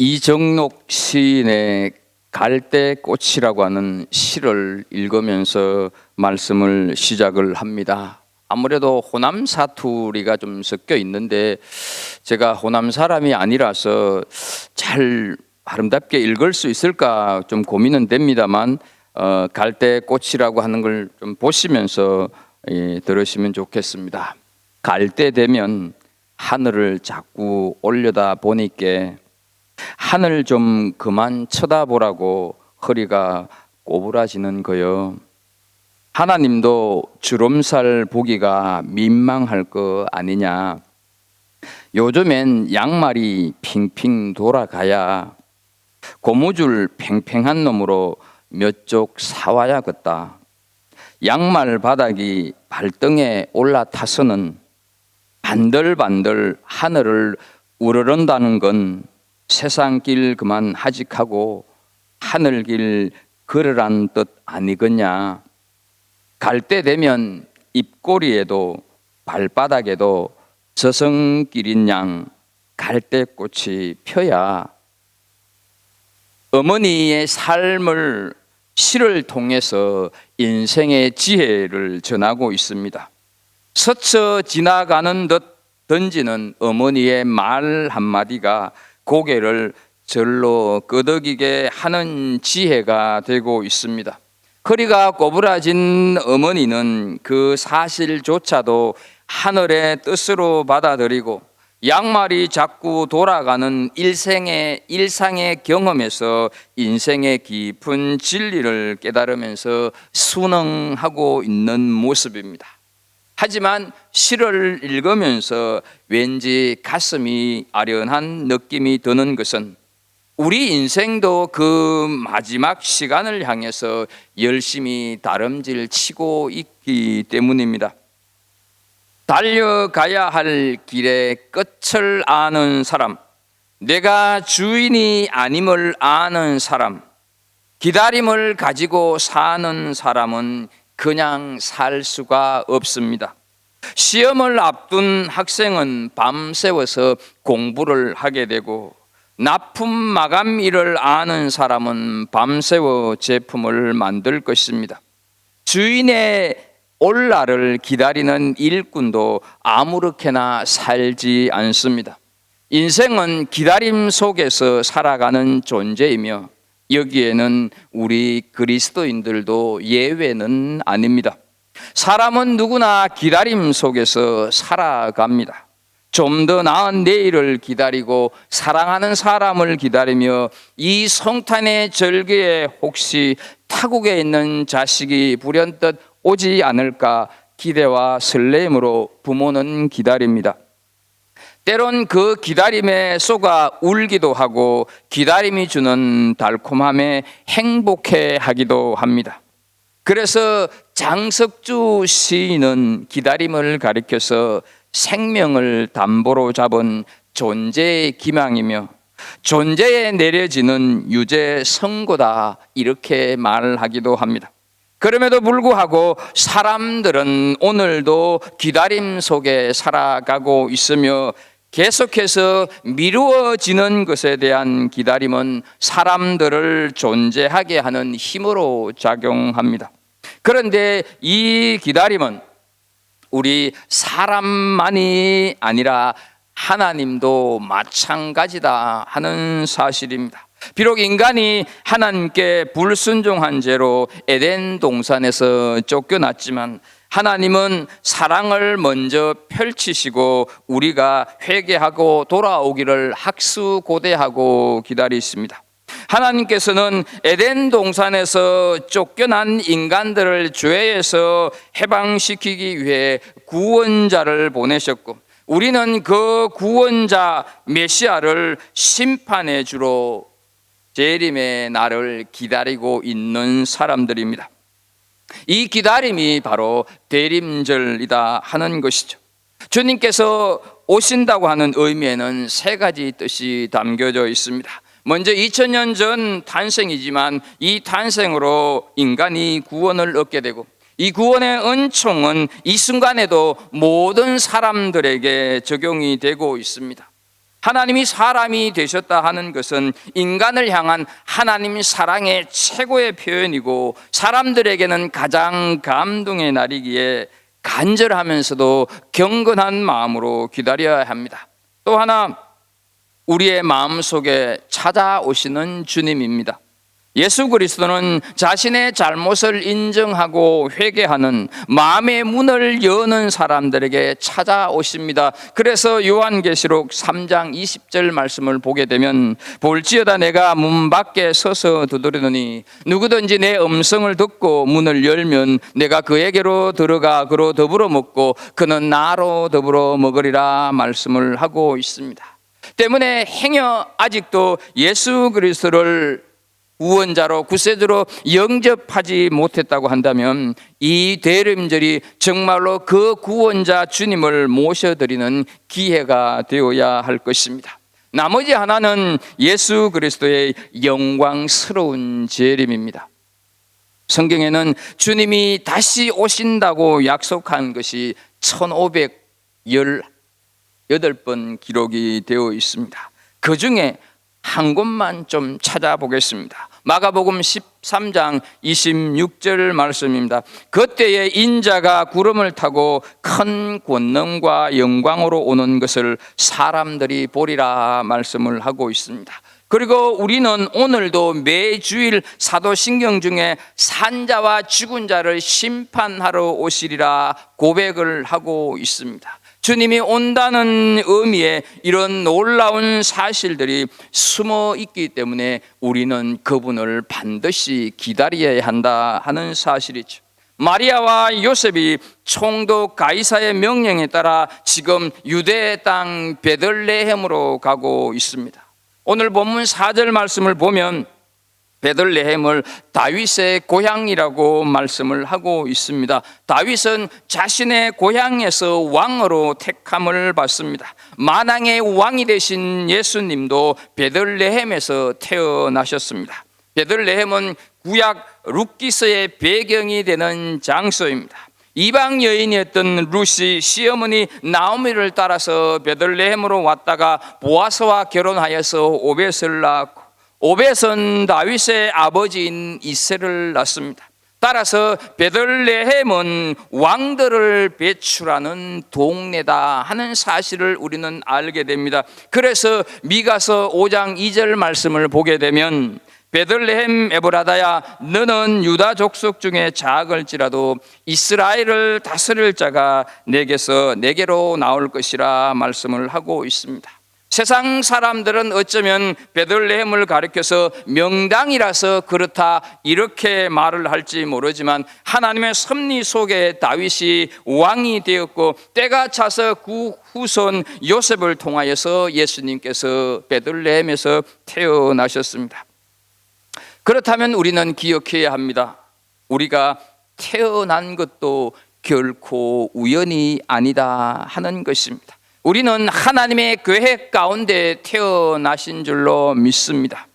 이정록 시인의 갈대꽃이라고 하는 시를 읽으면서 말씀을 시작을 합니다. 아무래도 호남 사투리가 좀 섞여 있는데 제가 호남 사람이 아니라서 잘 아름답게 읽을 수 있을까 좀 고민은 됩니다만 갈대꽃이라고 하는 걸 좀 보시면서 들으시면 좋겠습니다. 갈대 되면 하늘을 자꾸 올려다 보니까 하늘 좀 그만 쳐다보라고 허리가 꼬부라지는 거요. 하나님도 주름살 보기가 민망할 거 아니냐. 요즘엔 양말이 핑핑 돌아가야 고무줄 팽팽한 놈으로 몇 쪽 사와야겠다. 양말 바닥이 발등에 올라타서는 반들반들 하늘을 우러른다는 건 세상길 그만 하직하고 하늘길 걸으란 뜻 아니겠냐. 갈 때 되면 입꼬리에도 발바닥에도 저승길인 양 갈대꽃이 펴야 어머니의 삶을 시를 통해서 인생의 지혜를 전하고 있습니다. 스쳐 지나가는 듯 던지는 어머니의 말 한마디가 고개를 절로 끄덕이게 하는 지혜가 되고 있습니다. 허리가 꼬부라진 어머니는 그 사실조차도 하늘의 뜻으로 받아들이고 양말이 자꾸 돌아가는 일상의 경험에서 인생의 깊은 진리를 깨달으면서 순응하고 있는 모습입니다. 하지만 시를 읽으면서 왠지 가슴이 아련한 느낌이 드는 것은 우리 인생도 그 마지막 시간을 향해서 열심히 다름질 치고 있기 때문입니다. 달려가야 할 길의 끝을 아는 사람, 내가 주인이 아님을 아는 사람, 기다림을 가지고 사는 사람은 그냥 살 수가 없습니다. 시험을 앞둔 학생은 밤새워서 공부를 하게 되고 납품 마감일을 아는 사람은 밤새워 제품을 만들 것입니다. 주인의 올 날을 기다리는 일꾼도 아무렇게나 살지 않습니다. 인생은 기다림 속에서 살아가는 존재이며 여기에는 우리 그리스도인들도 예외는 아닙니다. 사람은 누구나 기다림 속에서 살아갑니다. 좀 더 나은 내일을 기다리고 사랑하는 사람을 기다리며 이 성탄의 절기에 혹시 타국에 있는 자식이 불현듯 오지 않을까 기대와 설렘으로 부모는 기다립니다. 때론 그 기다림에 쏘가 울기도 하고 기다림이 주는 달콤함에 행복해 하기도 합니다. 그래서 장석주 시인은 기다림을 가리켜서 생명을 담보로 잡은 존재의 기망이며 존재에 내려지는 유죄 선고다 이렇게 말하기도 합니다. 그럼에도 불구하고 사람들은 오늘도 기다림 속에 살아가고 있으며 계속해서 미루어지는 것에 대한 기다림은 사람들을 존재하게 하는 힘으로 작용합니다. 그런데 이 기다림은 우리 사람만이 아니라 하나님도 마찬가지다 하는 사실입니다. 비록 인간이 하나님께 불순종한 죄로 에덴 동산에서 쫓겨났지만 하나님은 사랑을 먼저 펼치시고 우리가 회개하고 돌아오기를 학수고대하고 기다리십니다. 하나님께서는 에덴 동산에서 쫓겨난 인간들을 죄에서 해방시키기 위해 구원자를 보내셨고 우리는 그 구원자 메시아를 심판의 주로 재림의 날을 기다리고 있는 사람들입니다. 이 기다림이 바로 대림절이다 하는 것이죠. 주님께서 오신다고 하는 의미에는 세 가지 뜻이 담겨져 있습니다. 먼저 2000년 전 탄생이지만 이 탄생으로 인간이 구원을 얻게 되고 이 구원의 은총은 이 순간에도 모든 사람들에게 적용이 되고 있습니다. 하나님이 사람이 되셨다 하는 것은 인간을 향한 하나님 사랑의 최고의 표현이고 사람들에게는 가장 감동의 날이기에 간절하면서도 경건한 마음으로 기다려야 합니다. 또 하나, 우리의 마음속에 찾아오시는 주님입니다. 예수 그리스도는 자신의 잘못을 인정하고 회개하는 마음의 문을 여는 사람들에게 찾아오십니다. 그래서 요한계시록 3장 20절 말씀을 보게 되면 볼지어다 내가 문 밖에 서서 두드리노니 누구든지 내 음성을 듣고 문을 열면 내가 그에게로 들어가 그로 더불어 먹고 그는 나로 더불어 먹으리라 말씀을 하고 있습니다. 때문에 행여 아직도 예수 그리스도를 구원자로 구세주로 영접하지 못했다고 한다면 이 대림절이 정말로 그 구원자 주님을 모셔드리는 기회가 되어야 할 것입니다. 나머지 하나는 예수 그리스도의 영광스러운 재림입니다. 성경에는 주님이 다시 오신다고 약속한 것이 1518번 기록이 되어 있습니다. 그 중에 한 곳만 좀 찾아보겠습니다. 마가복음 13장 26절 말씀입니다. 그때에 인자가 구름을 타고 큰 권능과 영광으로 오는 것을 사람들이 보리라 말씀을 하고 있습니다. 그리고 우리는 오늘도 매주일 사도신경 중에 산자와 죽은 자를 심판하러 오시리라 고백을 하고 있습니다. 주님이 온다는 의미의 이런 놀라운 사실들이 숨어 있기 때문에 우리는 그분을 반드시 기다려야 한다 하는 사실이죠. 마리아와 요셉이 총독 가이사의 명령에 따라 지금 유대 땅 베들레헴으로 가고 있습니다. 오늘 본문 4절 말씀을 보면 베들레헴을 다윗의 고향이라고 말씀을 하고 있습니다. 다윗은 자신의 고향에서 왕으로 택함을 받습니다. 만왕의 왕이 되신 예수님도 베들레헴에서 태어나셨습니다. 베들레헴은 구약 룻기서의 배경이 되는 장소입니다. 이방 여인이었던 룻이 시어머니 나오미를 따라서 베들레헴으로 왔다가 보아스와 결혼하여서 오벳을 낳았고 오벳은 다윗의 아버지인 이새를 낳습니다. 따라서 베들레헴은 왕들을 배출하는 동네다 하는 사실을 우리는 알게 됩니다. 그래서 미가서 5장 2절 말씀을 보게 되면 베들레헴 에브라다야 너는 유다 족속 중에 작을지라도 이스라엘을 다스릴 자가 내게로 나올 것이라 말씀을 하고 있습니다. 세상 사람들은 어쩌면 베들레헴을 가리켜서 명당이라서 그렇다 이렇게 말을 할지 모르지만 하나님의 섭리 속에 다윗이 왕이 되었고 때가 차서 그 후손 요셉을 통하여서 예수님께서 베들레헴에서 태어나셨습니다. 그렇다면 우리는 기억해야 합니다. 우리가 태어난 것도 결코 우연이 아니다 하는 것입니다. 우리는 하나님의 계획 가운데 태어나신 줄로 믿습니다.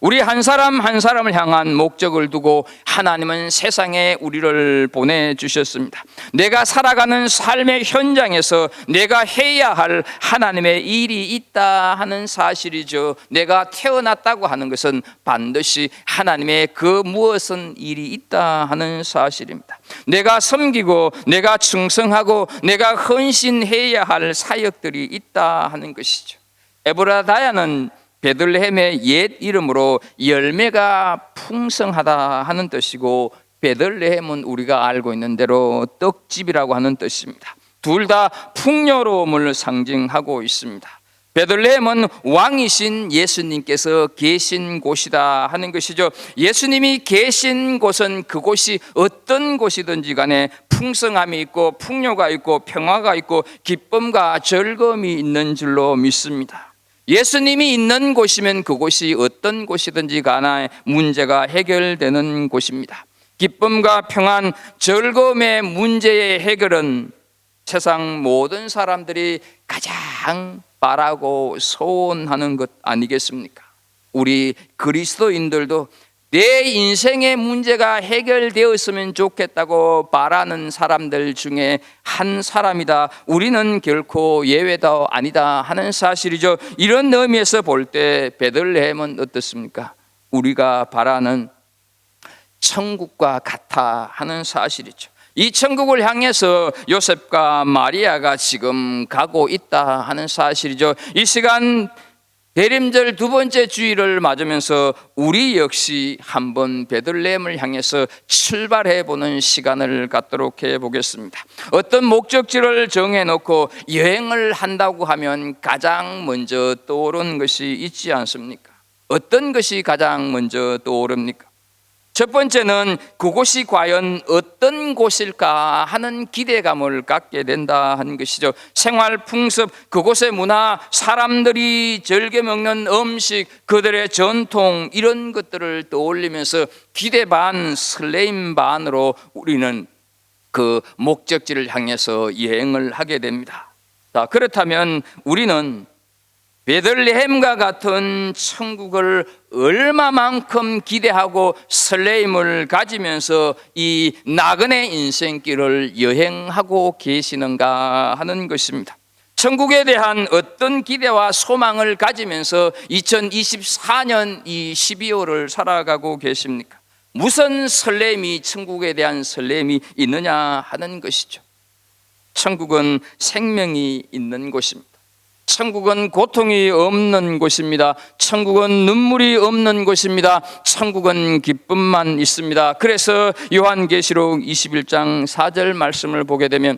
우리 한 사람 한 사람을 향한 목적을 두고 하나님은 세상에 우리를 보내주셨습니다. 내가 살아가는 삶의 현장에서 내가 해야 할 하나님의 일이 있다 하는 사실이죠. 내가 태어났다고 하는 것은 반드시 하나님의 그 무엇은 일이 있다 하는 사실입니다. 내가 섬기고 내가 충성하고 내가 헌신해야 할 사역들이 있다 하는 것이죠. 에브라다야는 베들레헴의 옛 이름으로 열매가 풍성하다 하는 뜻이고 베들레헴은 우리가 알고 있는 대로 떡집이라고 하는 뜻입니다. 둘 다 풍요로움을 상징하고 있습니다. 베들레헴은 왕이신 예수님께서 계신 곳이다 하는 것이죠. 예수님이 계신 곳은 그곳이 어떤 곳이든지 간에 풍성함이 있고 풍요가 있고 평화가 있고 기쁨과 즐거움이 있는 줄로 믿습니다. 예수님이 있는 곳이면 그곳이 어떤 곳이든지 간에 문제가 해결되는 곳입니다. 기쁨과 평안, 즐거움의 문제의 해결은 세상 모든 사람들이 가장 바라고 소원하는 것 아니겠습니까? 우리 그리스도인들도 내 인생의 문제가 해결되었으면 좋겠다고 바라는 사람들 중에 한 사람이다. 우리는 결코 예외도 아니다 하는 사실이죠. 이런 의미에서 볼 때 베들레헴은 어떻습니까? 우리가 바라는 천국과 같아 하는 사실이죠. 이 천국을 향해서 요셉과 마리아가 지금 가고 있다 하는 사실이죠. 이 시간 대림절 두 번째 주일을 맞으면서 우리 역시 한번 베들레헴을 향해서 출발해 보는 시간을 갖도록 해 보겠습니다. 어떤 목적지를 정해놓고 여행을 한다고 하면 가장 먼저 떠오르는 것이 있지 않습니까? 어떤 것이 가장 먼저 떠오릅니까? 첫 번째는 그곳이 과연 어떤 곳일까 하는 기대감을 갖게 된다 하는 것이죠. 생활 풍습, 그곳의 문화, 사람들이 즐겨 먹는 음식, 그들의 전통, 이런 것들을 떠올리면서 기대 반 설레임 반으로 우리는 그 목적지를 향해서 여행을 하게 됩니다. 자, 그렇다면 우리는 베들레헴과 같은 천국을 얼마만큼 기대하고 설레임을 가지면서 이 나그네 인생길을 여행하고 계시는가 하는 것입니다. 천국에 대한 어떤 기대와 소망을 가지면서 2024년 이 12월을 살아가고 계십니까? 무슨 설렘이, 천국에 대한 설렘이 있느냐 하는 것이죠. 천국은 생명이 있는 곳입니다. 천국은 고통이 없는 곳입니다. 천국은 눈물이 없는 곳입니다. 천국은 기쁨만 있습니다. 그래서 요한계시록 21장 4절 말씀을 보게 되면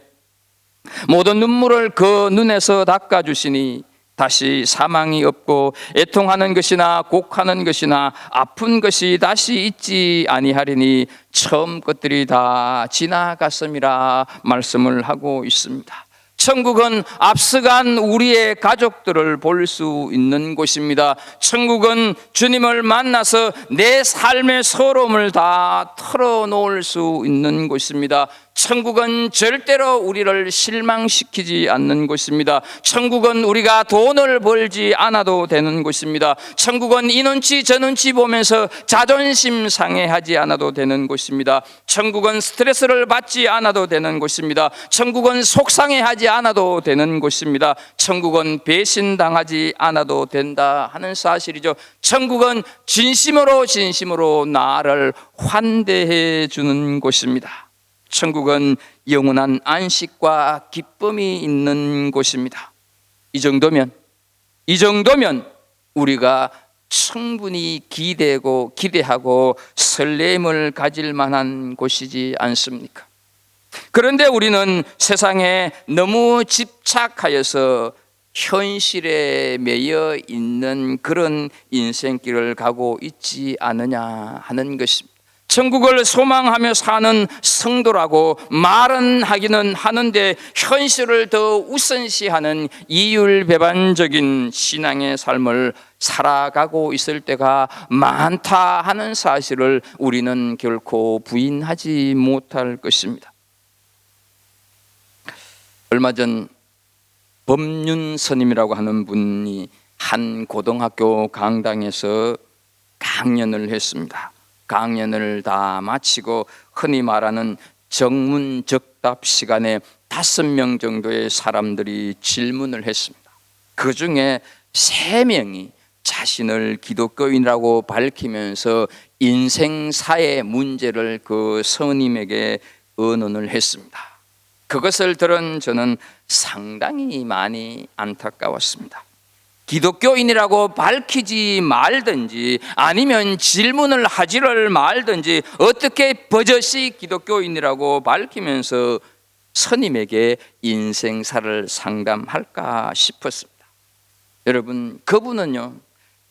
모든 눈물을 그 눈에서 닦아주시니 다시 사망이 없고 애통하는 것이나 곡하는 것이나 아픈 것이 다시 있지 아니하리니 처음 것들이 다 지나갔음이라 말씀을 하고 있습니다. 천국은 앞서간 우리의 가족들을 볼 수 있는 곳입니다. 천국은 주님을 만나서 내 삶의 서러움을 다 털어놓을 수 있는 곳입니다. 천국은 절대로 우리를 실망시키지 않는 곳입니다. 천국은 우리가 돈을 벌지 않아도 되는 곳입니다. 천국은 이 눈치 저 눈치 보면서 자존심 상해하지 않아도 되는 곳입니다. 천국은 스트레스를 받지 않아도 되는 곳입니다. 천국은 속상해하지 않아도 되는 곳입니다. 천국은 배신당하지 않아도 된다 하는 사실이죠. 천국은 진심으로 나를 환대해 주는 곳입니다. 천국은 영원한 안식과 기쁨이 있는 곳입니다. 이 정도면 우리가 충분히 기대하고 설렘을 가질 만한 곳이지 않습니까? 그런데 우리는 세상에 너무 집착하여서 현실에 매여 있는 그런 인생길을 가고 있지 않느냐 하는 것입니다. 천국을 소망하며 사는 성도라고 말은 하기는 하는데 현실을 더 우선시하는 이율배반적인 신앙의 삶을 살아가고 있을 때가 많다 하는 사실을 우리는 결코 부인하지 못할 것입니다. 얼마 전 법륜스님이라고 하는 분이 한 고등학교 강당에서 강연을 했습니다. 강연을 다 마치고 흔히 말하는 정문적답 시간에 5명 정도의 사람들이 질문을 했습니다. 그 중에 3명이 자신을 기독교인이라고 밝히면서 인생사의 문제를 그 스님에게 의논을 했습니다. 그것을 들은 저는 상당히 많이 안타까웠습니다. 기독교인이라고 밝히지 말든지 아니면 질문을 하지를 말든지 어떻게 버젓이 기독교인이라고 밝히면서 스님에게 인생사를 상담할까 싶었습니다. 여러분, 그분은요,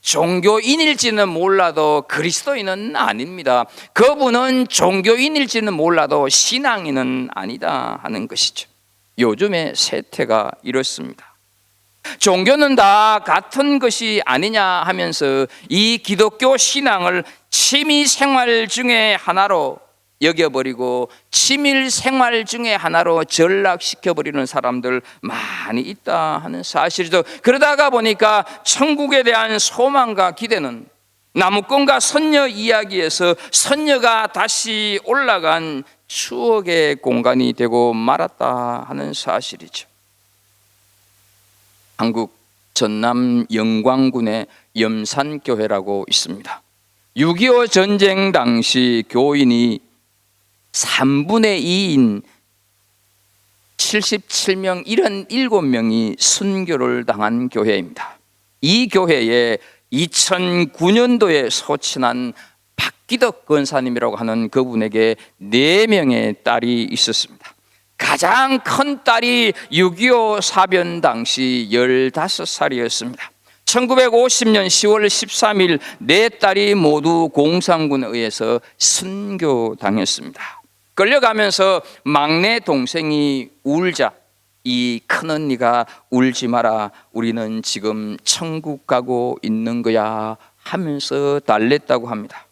종교인일지는 몰라도 그리스도인은 아닙니다. 그분은 종교인일지는 몰라도 신앙인은 아니다 하는 것이죠. 요즘의 세태가 이렇습니다. 종교는 다 같은 것이 아니냐 하면서 이 기독교 신앙을 취미 생활 중에 하나로 여겨버리고 취미 생활 중에 하나로 전락시켜버리는 사람들 많이 있다 하는 사실이죠. 그러다가 보니까 천국에 대한 소망과 기대는 나무꾼과 선녀 이야기에서 선녀가 다시 올라간 추억의 공간이 되고 말았다 하는 사실이죠. 한국 전남 영광군에 염산교회라고 있습니다. 6.25 전쟁 당시 교인이 3분의 2인 77명, 77명이 순교를 당한 교회입니다. 이 교회에 2009년도에 소친한 박기덕 권사님이라고 하는 그분에게 4명의 딸이 있었습니다. 가장 큰 딸이 6.25 사변 당시 15살이었습니다. 1950년 10월 13일 네 딸이 모두 공산군에 의해서 순교당했습니다. 끌려가면서 막내 동생이 울자 이 큰언니가 울지 마라, 우리는 지금 천국 가고 있는 거야 하면서 달랬다고 합니다.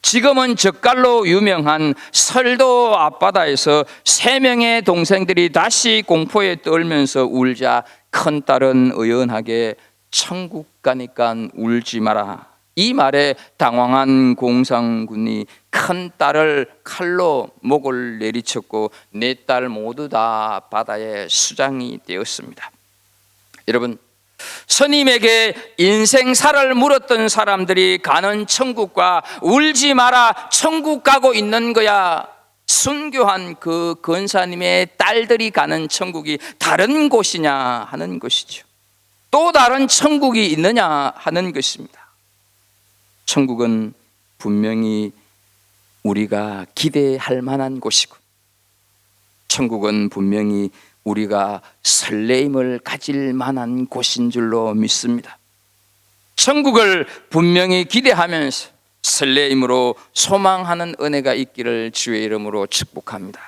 지금은 젓갈로 유명한 설도 앞바다에서 3명의 동생들이 다시 공포에 떨면서 울자 큰딸은 의연하게 천국 가니까 울지 마라, 이 말에 당황한 공산군이 큰딸을 칼로 목을 내리쳤고 4딸 모두 다 바다의 수장이 되었습니다. 여러분, 스님에게 인생사를 물었던 사람들이 가는 천국과 울지 마라 천국 가고 있는 거야, 순교한 그 권사님의 딸들이 가는 천국이 다른 곳이냐 하는 것이죠. 또 다른 천국이 있느냐 하는 것입니다. 천국은 분명히 우리가 기대할 만한 곳이고, 천국은 분명히 우리가 설레임을 가질 만한 곳인 줄로 믿습니다. 천국을 분명히 기대하면서 설레임으로 소망하는 은혜가 있기를 주의 이름으로 축복합니다.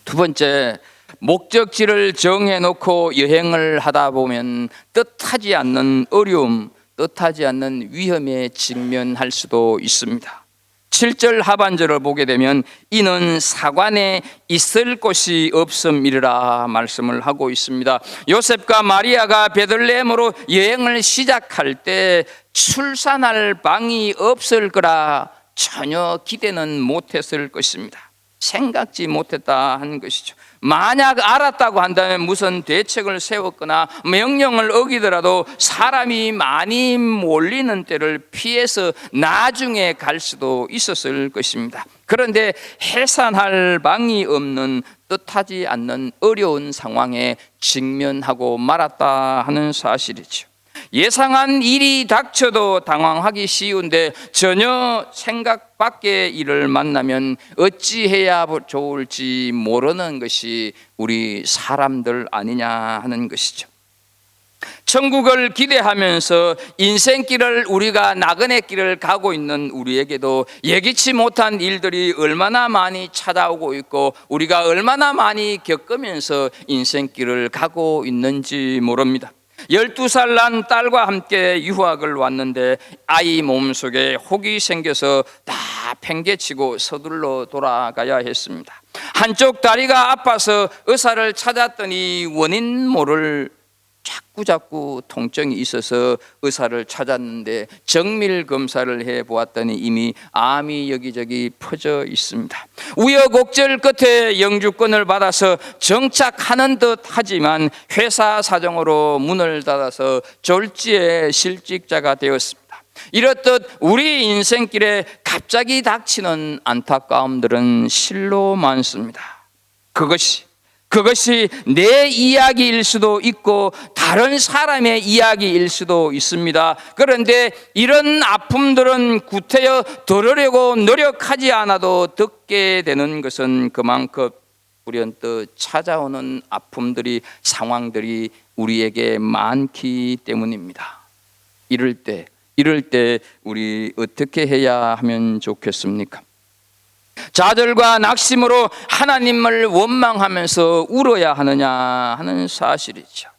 두 번째, 목적지를 정해놓고 여행을 하다 보면 뜻하지 않는 어려움, 뜻하지 않는 위험에 직면할 수도 있습니다. 7절 하반절을 보게 되면 이는 사관에 있을 곳이 없음이라 말씀을 하고 있습니다. 요셉과 마리아가 베들레헴으로 여행을 시작할 때 출산할 방이 없을 거라 전혀 기대는 못했을 것입니다. 생각지 못했다 하는 것이죠. 만약 알았다고 한다면 무슨 대책을 세웠거나 명령을 어기더라도 사람이 많이 몰리는 때를 피해서 나중에 갈 수도 있었을 것입니다. 그런데 해산할 방이 없는 뜻하지 않는 어려운 상황에 직면하고 말았다 하는 사실이죠. 예상한 일이 닥쳐도 당황하기 쉬운데 전혀 생각 밖의 일을 만나면 어찌해야 좋을지 모르는 것이 우리 사람들 아니냐 하는 것이죠. 천국을 기대하면서 인생길을 우리가 나그네 길을 가고 있는 우리에게도 예기치 못한 일들이 얼마나 많이 찾아오고 있고 우리가 얼마나 많이 겪으면서 인생길을 가고 있는지 모릅니다. 12살 난 딸과 함께 유학을 왔는데 아이 몸속에 혹이 생겨서 다 팽개치고 서둘러 돌아가야 했습니다. 한쪽 다리가 아파서 의사를 찾았더니 원인 모를 자꾸 통증이 있어서 의사를 찾았는데 정밀 검사를 해보았더니 이미 암이 여기저기 퍼져 있습니다. 우여곡절 끝에 영주권을 받아서 정착하는 듯 하지만 회사 사정으로 문을 닫아서 졸지에 실직자가 되었습니다. 이렇듯 우리 인생길에 갑자기 닥치는 안타까움들은 실로 많습니다. 그것이 내 이야기일 수도 있고 다른 사람의 이야기일 수도 있습니다. 그런데 이런 아픔들은 구태여 들으려고 노력하지 않아도 듣게 되는 것은 그만큼 불현듯 찾아오는 아픔들이, 상황들이 우리에게 많기 때문입니다. 이럴 때 우리 어떻게 해야 하면 좋겠습니까? 좌절과 낙심으로 하나님을 원망하면서 울어야 하느냐 하는 사실이죠.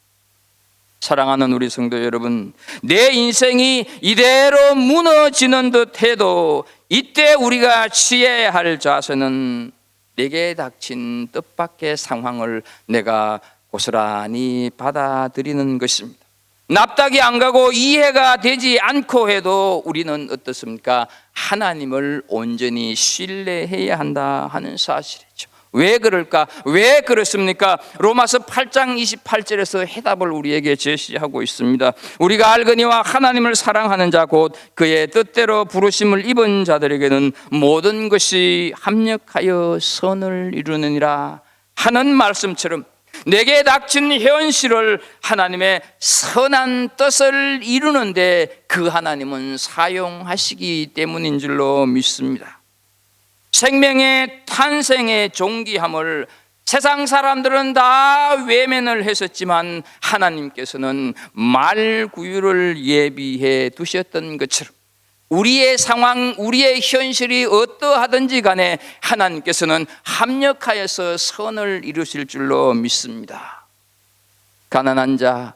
사랑하는 우리 성도 여러분, 내 인생이 이대로 무너지는 듯 해도 이때 우리가 취해야 할 자세는 내게 닥친 뜻밖의 상황을 내가 고스란히 받아들이는 것입니다. 납득이 안 가고 이해가 되지 않고 해도 우리는 어떻습니까? 하나님을 온전히 신뢰해야 한다 하는 사실이죠. 왜 그럴까? 왜 그렇습니까? 로마서 8장 28절에서 해답을 우리에게 제시하고 있습니다. 우리가 알거니와 하나님을 사랑하는 자 곧 그의 뜻대로 부르심을 입은 자들에게는 모든 것이 합력하여 선을 이루느니라 하는 말씀처럼 내게 닥친 현실을 하나님의 선한 뜻을 이루는데 그 하나님은 사용하시기 때문인 줄로 믿습니다. 생명의 탄생의 존귀함을 세상 사람들은 다 외면을 했었지만 하나님께서는 말구유를 예비해 두셨던 것처럼 우리의 상황, 우리의 현실이 어떠하든지 간에 하나님께서는 합력하여서 선을 이루실 줄로 믿습니다. 가난한 자,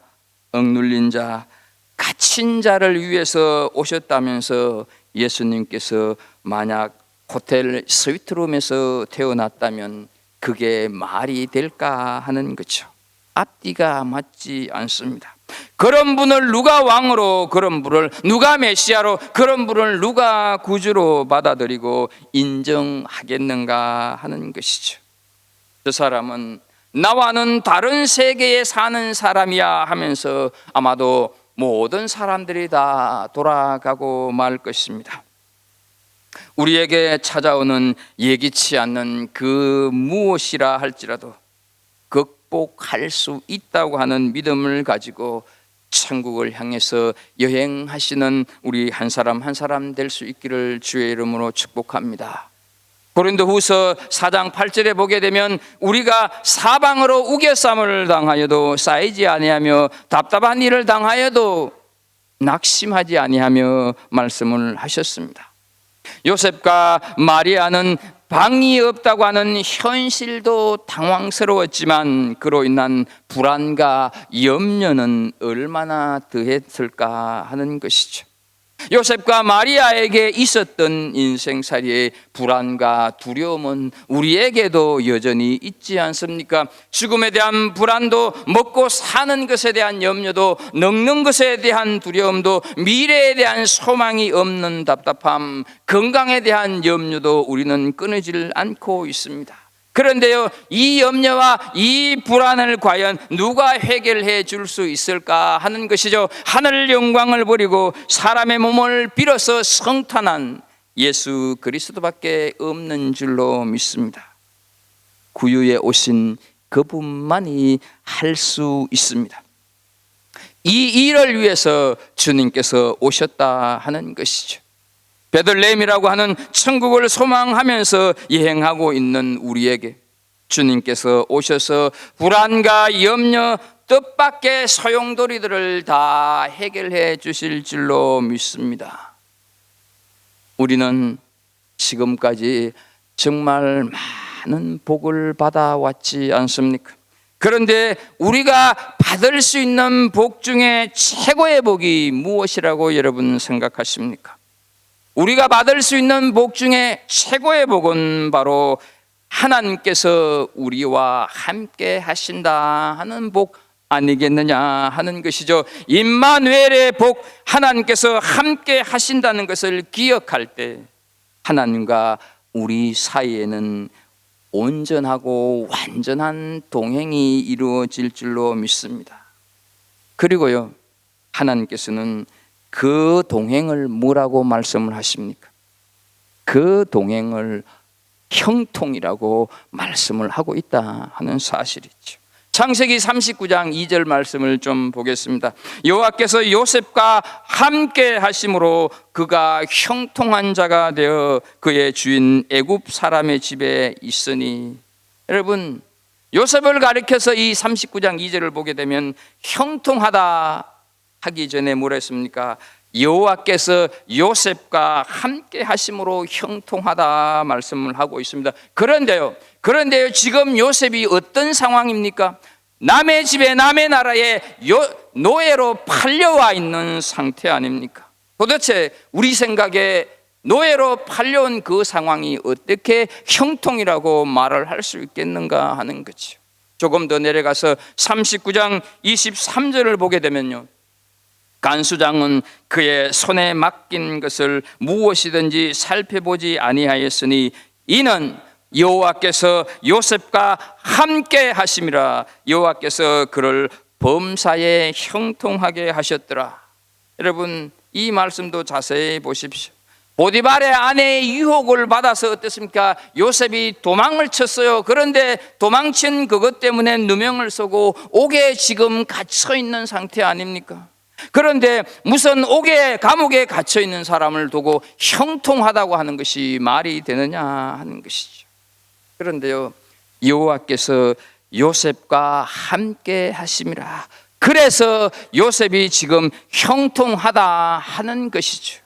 억눌린 자, 갇힌 자를 위해서 오셨다면서 예수님께서 만약 호텔 스위트룸에서 태어났다면 그게 말이 될까 하는 거죠. 앞뒤가 맞지 않습니다. 그런 분을 누가 왕으로, 그런 분을 누가 메시아로, 그런 분을 누가 구주로 받아들이고 인정하겠는가 하는 것이죠. 저 사람은 나와는 다른 세계에 사는 사람이야 하면서 아마도 모든 사람들이 다 돌아가고 말 것입니다. 우리에게 찾아오는 예기치 않는 그 무엇이라 할지라도 극복할 수 있다고 하는 믿음을 가지고 천국을 향해서 여행하시는 우리 한 사람 한 사람 될 수 있기를 주의 이름으로 축복합니다. 고린도후서 4장 8절에 보게 되면 우리가 사방으로 우겨쌈을 당하여도 쌓이지 아니하며 답답한 일을 당하여도 낙심하지 아니하며 말씀을 하셨습니다. 요셉과 마리아는 방이 없다고 하는 현실도 당황스러웠지만 그로 인한 불안과 염려는 얼마나 더했을까 하는 것이죠. 요셉과 마리아에게 있었던 인생살이의 불안과 두려움은 우리에게도 여전히 있지 않습니까? 죽음에 대한 불안도, 먹고 사는 것에 대한 염려도, 늙는 것에 대한 두려움도, 미래에 대한 소망이 없는 답답함, 건강에 대한 염려도 우리는 끊이질 않고 있습니다. 그런데요, 이 염려와 이 불안을 과연 누가 해결해 줄 수 있을까 하는 것이죠. 하늘 영광을 버리고 사람의 몸을 빌어서 성탄한 예수 그리스도밖에 없는 줄로 믿습니다. 구유에 오신 그분만이 할 수 있습니다. 이 일을 위해서 주님께서 오셨다 하는 것이죠. 베들레헴이라고 하는 천국을 소망하면서 여행하고 있는 우리에게 주님께서 오셔서 불안과 염려, 뜻밖의 소용돌이들을 다 해결해 주실 줄로 믿습니다. 우리는 지금까지 정말 많은 복을 받아왔지 않습니까? 그런데 우리가 받을 수 있는 복 중에 최고의 복이 무엇이라고 여러분 생각하십니까? 우리가 받을 수 있는 복 중에 최고의 복은 바로 하나님께서 우리와 함께 하신다 하는 복 아니겠느냐 하는 것이죠. 임마누엘의 복, 하나님께서 함께 하신다는 것을 기억할 때 하나님과 우리 사이에는 온전하고 완전한 동행이 이루어질 줄로 믿습니다. 그리고요, 하나님께서는 그 동행을 뭐라고 말씀을 하십니까? 그 동행을 형통이라고 말씀을 하고 있다 하는 사실이죠. 창세기 39장 2절 말씀을 좀 보겠습니다. 여호와께서 요셉과 함께 하심으로 그가 형통한 자가 되어 그의 주인 애굽 사람의 집에 있으니. 여러분, 요셉을 가리켜서 이 39장 2절을 보게 되면 형통하다 하기 전에 뭐라 했습니까? 여호와께서 요셉과 함께 하심으로 형통하다 말씀을 하고 있습니다. 그런데요 지금 요셉이 어떤 상황입니까? 남의 집에, 남의 나라에 노예로 팔려와 있는 상태 아닙니까? 도대체 우리 생각에 노예로 팔려온 그 상황이 어떻게 형통이라고 말을 할 수 있겠는가 하는 거죠. 조금 더 내려가서 39장 23절을 보게 되면요, 간수장은 그의 손에 맡긴 것을 무엇이든지 살펴보지 아니하였으니 이는 여호와께서 요셉과 함께 하심이라. 여호와께서 그를 범사에 형통하게 하셨더라. 여러분, 이 말씀도 자세히 보십시오. 보디발의 아내의 유혹을 받아서 어떻습니까? 요셉이 도망을 쳤어요. 그런데 도망친 그것 때문에 누명을 쓰고 옥에 지금 갇혀 있는 상태 아닙니까? 그런데 무슨 옥에 감옥에 갇혀 있는 사람을 두고 형통하다고 하는 것이 말이 되느냐 하는 것이죠. 그런데요, 여호와께서 요셉과 함께 하심이라. 그래서 요셉이 지금 형통하다 하는 것이죠.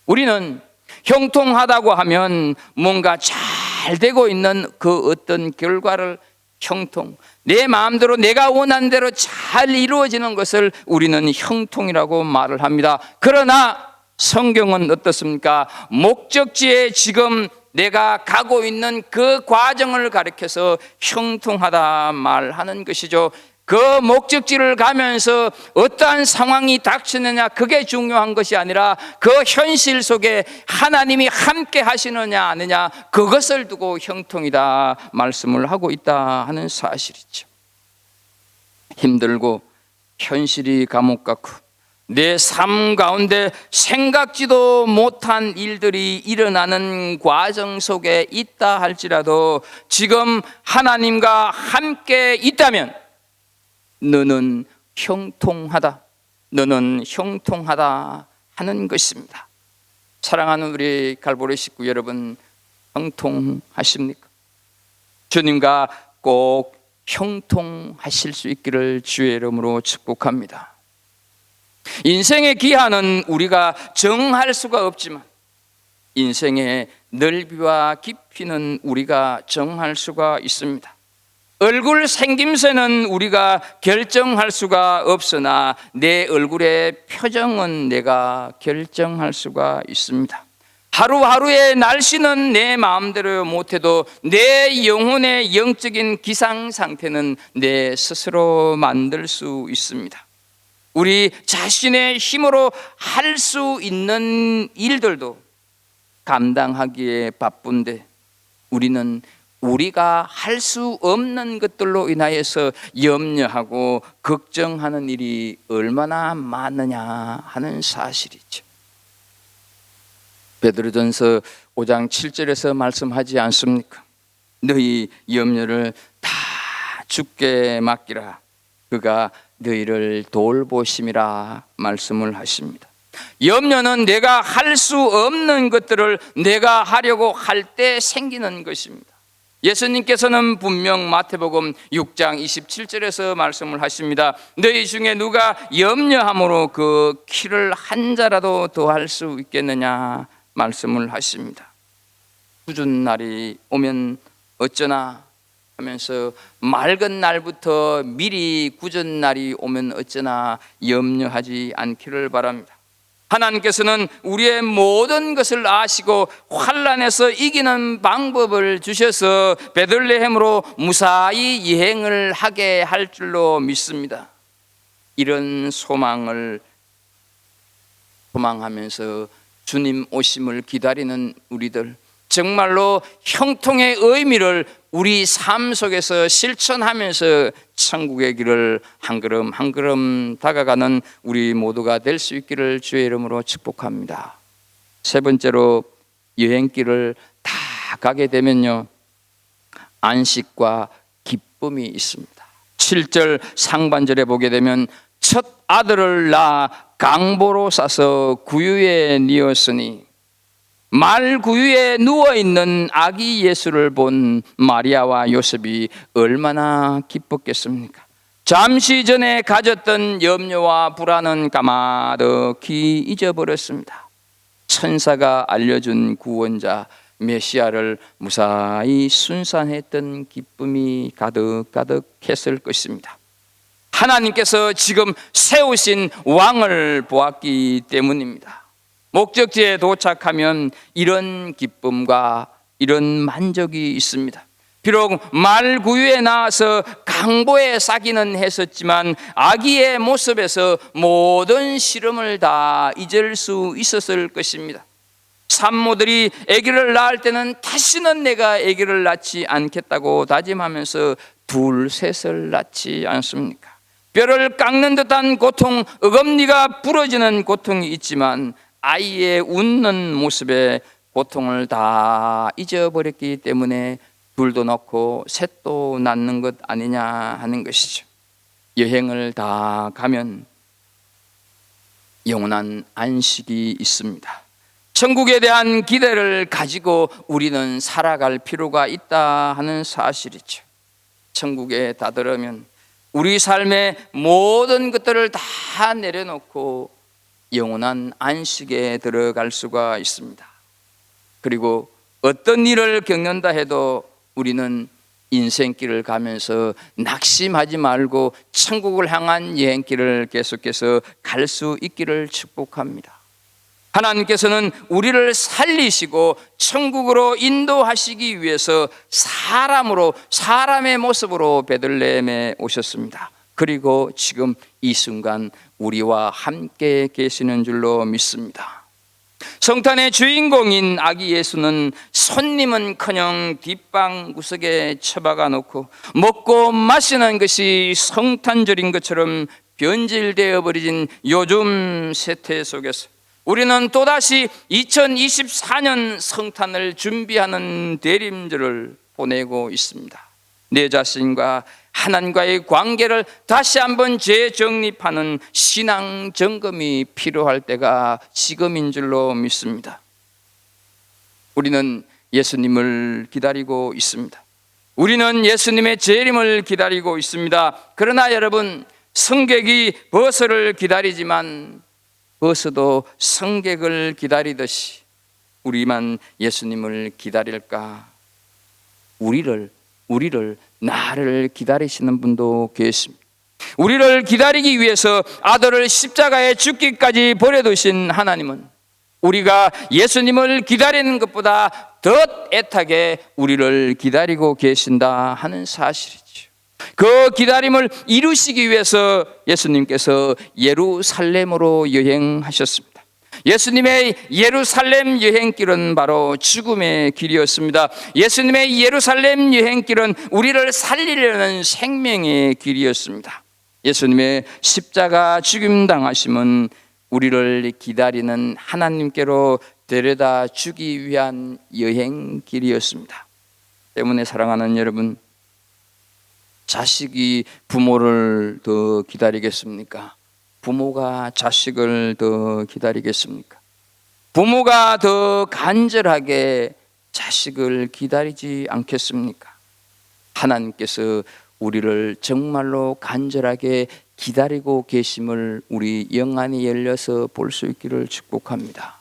우리는 형통하다고 하면 뭔가 잘 되고 있는 그 어떤 결과를 형통, 내 마음대로 내가 원하는 대로 잘 이루어지는 것을 우리는 형통이라고 말을 합니다. 그러나 성경은 어떻습니까? 목적지에 지금 내가 가고 있는 그 과정을 가리켜서 형통하다 말하는 것이죠. 그 목적지를 가면서 어떠한 상황이 닥치느냐, 그게 중요한 것이 아니라 그 현실 속에 하나님이 함께 하시느냐 아니냐, 그것을 두고 형통이다 말씀을 하고 있다 하는 사실이죠. 힘들고 현실이 감옥 같고 내 삶 가운데 생각지도 못한 일들이 일어나는 과정 속에 있다 할지라도 지금 하나님과 함께 있다면 너는 형통하다, 너는 형통하다 하는 것입니다. 사랑하는 우리 갈보리 식구 여러분, 형통하십니까? 주님과 꼭 형통하실 수 있기를 주의 이름으로 축복합니다. 인생의 기한은 우리가 정할 수가 없지만 인생의 넓이와 깊이는 우리가 정할 수가 있습니다. 얼굴 생김새는 우리가 결정할 수가 없으나 내 얼굴의 표정은 내가 결정할 수가 있습니다. 하루하루의 날씨는 내 마음대로 못해도 내 영혼의 영적인 기상 상태는 내 스스로 만들 수 있습니다. 우리 자신의 힘으로 할 수 있는 일들도 감당하기에 바쁜데 우리는 우리가 할 수 없는 것들로 인하여서 염려하고 걱정하는 일이 얼마나 많느냐 하는 사실이죠. 베드로전서 5장 7절에서 말씀하지 않습니까? 너희 염려를 다 주께 맡기라. 그가 너희를 돌보심이라 말씀을 하십니다. 염려는 내가 할 수 없는 것들을 내가 하려고 할 때 생기는 것입니다. 예수님께서는 분명 마태복음 6장 27절에서 말씀을 하십니다. 너희 중에 누가 염려함으로 그 키를 한 자라도 더할 수 있겠느냐 말씀을 하십니다. 굳은 날이 오면 어쩌나 하면서 맑은 날부터 미리 굳은 날이 오면 어쩌나 염려하지 않기를 바랍니다. 하나님께서는 우리의 모든 것을 아시고 환난에서 이기는 방법을 주셔서 베들레헴으로 무사히 여행을 하게 할 줄로 믿습니다. 이런 소망을 소망하면서 주님 오심을 기다리는 우리들, 정말로 형통의 의미를 우리 삶 속에서 실천하면서 천국의 길을 한 걸음 한 걸음 다가가는 우리 모두가 될 수 있기를 주의 이름으로 축복합니다. 세 번째로, 여행길을 다 가게 되면요, 안식과 기쁨이 있습니다. 7절 상반절에 보게 되면 첫 아들을 낳아 강보로 싸서 구유에 뉘었으니, 말 구유에 누워있는 아기 예수를 본 마리아와 요셉이 얼마나 기뻤겠습니까? 잠시 전에 가졌던 염려와 불안은 까마득히 잊어버렸습니다. 천사가 알려준 구원자 메시아를 무사히 순산했던 기쁨이 가득가득했을 것입니다. 하나님께서 지금 세우신 왕을 보았기 때문입니다. 목적지에 도착하면 이런 기쁨과 이런 만족이 있습니다. 비록 말구유에 나와서 강보에 싸기는 했었지만 아기의 모습에서 모든 시름을 다 잊을 수 있었을 것입니다. 산모들이 아기를 낳을 때는 다시는 내가 아기를 낳지 않겠다고 다짐하면서 둘, 셋을 낳지 않습니까? 뼈를 깎는 듯한 고통, 어금니가 부러지는 고통이 있지만 아이의 웃는 모습에 고통을 다 잊어버렸기 때문에 둘도 낳고 셋도 낳는 것 아니냐 하는 것이죠. 여행을 다 가면 영원한 안식이 있습니다. 천국에 대한 기대를 가지고 우리는 살아갈 필요가 있다 하는 사실이죠. 천국에 다다르면 우리 삶의 모든 것들을 다 내려놓고 영원한 안식에 들어갈 수가 있습니다. 그리고 어떤 일을 겪는다 해도 우리는 인생길을 가면서 낙심하지 말고 천국을 향한 여행길을 계속해서 갈 수 있기를 축복합니다. 하나님께서는 우리를 살리시고 천국으로 인도하시기 위해서 사람으로, 사람의 모습으로 베들레헴에 오셨습니다. 그리고 지금 이 순간 우리와 함께 계시는 줄로 믿습니다. 성탄의 주인공인 아기 예수는 손님은커녕 뒷방 구석에 처박아 놓고 먹고 마시는 것이 성탄절인 것처럼 변질되어 버린 요즘 세태 속에서 우리는 또다시 2024년 성탄을 준비하는 대림절을 보내고 있습니다. 내 자신과 하나님과의 관계를 다시 한번 재정립하는 신앙 점검이 필요할 때가 지금인 줄로 믿습니다. 우리는 예수님을 기다리고 있습니다. 우리는 예수님의 재림을 기다리고 있습니다. 그러나 여러분, 승객이 버스를 기다리지만 버스도 승객을 기다리듯이 우리만 예수님을 기다릴까? 우리를 나를 기다리시는 분도 계십니다. 우리를 기다리기 위해서 아들을 십자가에 죽기까지 버려두신 하나님은 우리가 예수님을 기다리는 것보다 더 애타게 우리를 기다리고 계신다 하는 사실이죠. 그 기다림을 이루시기 위해서 예수님께서 예루살렘으로 여행하셨습니다. 예수님의 예루살렘 여행길은 바로 죽음의 길이었습니다. 예수님의 예루살렘 여행길은 우리를 살리려는 생명의 길이었습니다. 예수님의 십자가 죽임 당하심은 우리를 기다리는 하나님께로 데려다 주기 위한 여행길이었습니다. 때문에 사랑하는 여러분, 자식이 부모를 더 기다리겠습니까? 부모가 자식을 더 기다리겠습니까? 부모가 더 간절하게 자식을 기다리지 않겠습니까? 하나님께서 우리를 정말로 간절하게 기다리고 계심을 우리 영안이 열려서 볼 수 있기를 축복합니다.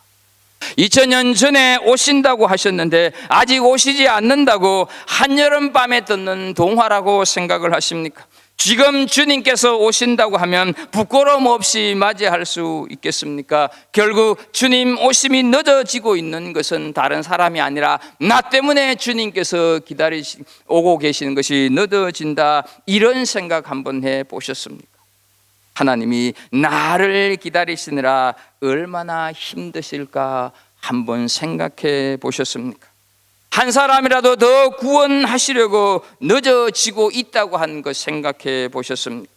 2000년 전에 오신다고 하셨는데 아직 오시지 않는다고 한여름밤에 듣는 동화라고 생각을 하십니까? 지금 주님께서 오신다고 하면 부끄러움 없이 맞이할 수 있겠습니까? 결국 주님 오심이 늦어지고 있는 것은 다른 사람이 아니라 나 때문에 주님께서 오고 계시는 것이 늦어진다, 이런 생각 한번 해보셨습니까? 하나님이 나를 기다리시느라 얼마나 힘드실까 한번 생각해 보셨습니까? 한 사람이라도 더 구원하시려고 늦어지고 있다고 하는 것 생각해 보셨습니까?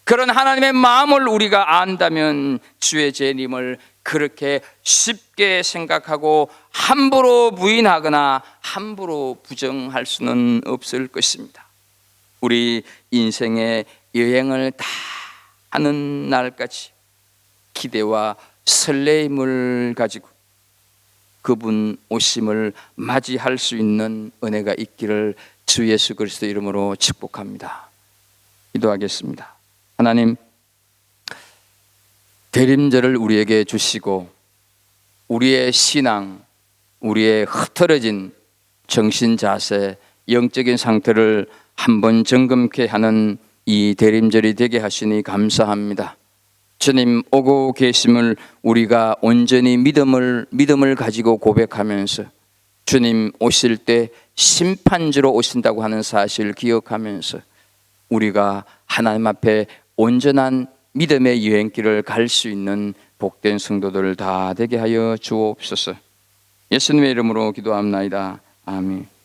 그런 하나님의 마음을 우리가 안다면 주의 재림을 그렇게 쉽게 생각하고 함부로 부인하거나 함부로 부정할 수는 없을 것입니다. 우리 인생의 여행을 다 하는 날까지 기대와 설레임을 가지고 그분 오심을 맞이할 수 있는 은혜가 있기를 주 예수 그리스도 이름으로 축복합니다. 기도하겠습니다. 하나님, 대림절을 우리에게 주시고 우리의 신앙, 우리의 흐트러진 정신 자세, 영적인 상태를 한번 점검케 하는 이 대림절이 되게 하시니 감사합니다. 주님 오고 계심을 우리가 온전히 믿음을 가지고 고백하면서 주님 오실 때 심판주로 오신다고 하는 사실을 기억하면서 우리가 하나님 앞에 온전한 믿음의 여행길을 갈 수 있는 복된 성도들 다 되게 하여 주옵소서. 예수님의 이름으로 기도합나이다. 아멘.